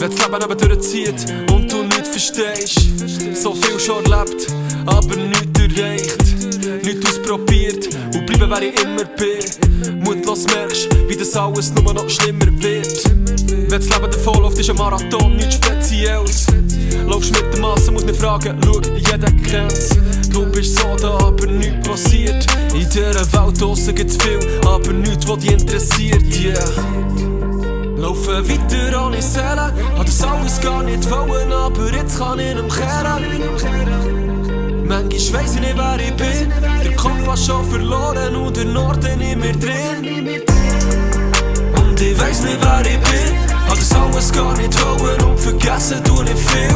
Wenn das Leben eben durchzieht und du nichts verstehst, so viel schon erlebt, aber nichts erreicht, nichts ausprobiert und bleiben, wer ich immer bin. Mutlos merkst, wie das alles nur noch schlimmer wird. Wenn das Leben davonläuft, ist ein Marathon nichts Spezielles. Laufst mit der Masse, muss nicht fragen, schau, jeder kennt's. Du bist so da, aber nichts passiert. In dieser Welt draussen gibt's viel, aber nichts, was dich interessiert, yeah. Laufen weiter ohne Seele, hat das alles gar nicht wollen, aber jetzt kann ich nicht kehren. Manchmal weiss ich nicht, wer ich bin, der Kompass schon verloren und der Norden nicht mehr drin. Und ich weiss nicht, wer ich bin, hat das alles gar nicht wollen und vergessen tu nicht viel.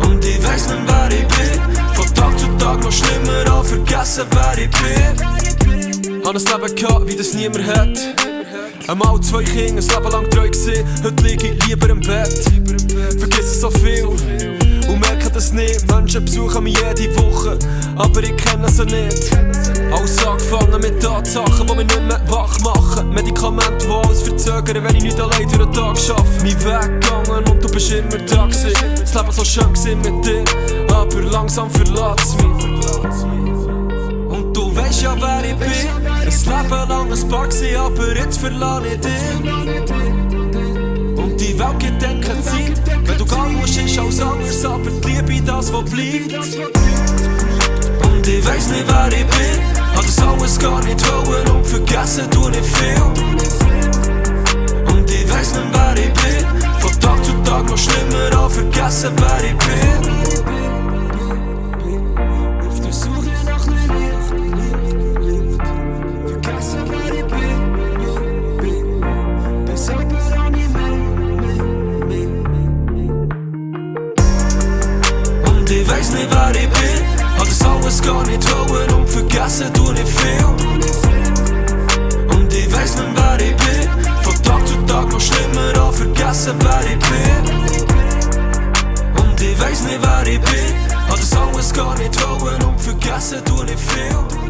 Und ich weiss nicht, wer ich bin, von Tag zu Tag noch schlimmer an vergessen, wer ich bin. Hab ein Leben gehabt, wie das niemand hat. Einmal 2 Kinder, ein Leben lang treu gewesen, heute liege ich lieber im Bett. Vergesse so viel und merke das nicht. Menschen besuchen mich jede Woche, aber ich kenne sie nicht. Alles angefangen mit Tatsachen, die mich nicht mehr wach machen. Medikamente, die alles verzögern, wenn ich nicht allein durch den Tag schaffe. Mein Weg gegangen und du bist immer da gewesen. Das Leben so schön gewesen mit dir, aber langsam verlässt mich. Und du weisst ja, wer ich bin. Ein Leben lang ein Paar gewesen, aber jetzt verlasse ich dich. Und die Welt gibt keine Zeit. Wenn du gehen musst, ist alles anders, aber die Liebe das, was bleibt. Und ich weiss nicht, wer ich bin, hab das alles gar nicht wollen und vergessen tu nicht viel. Und ich weiss nicht, wer ich bin, von Tag zu Tag noch schlimmer an vergessen, wer ich bin. Ich weiss nicht, wer ich bin, hab das alles gar nicht wollen und vergessen tu nicht viel. Und ich weiss nicht, wer ich bin, von Tag zu Tag noch schlimmer an vergessen, wer ich bin. Und ich weiss nicht, wer ich bin, hab das alles gar nicht wollen und vergessen tu nicht viel.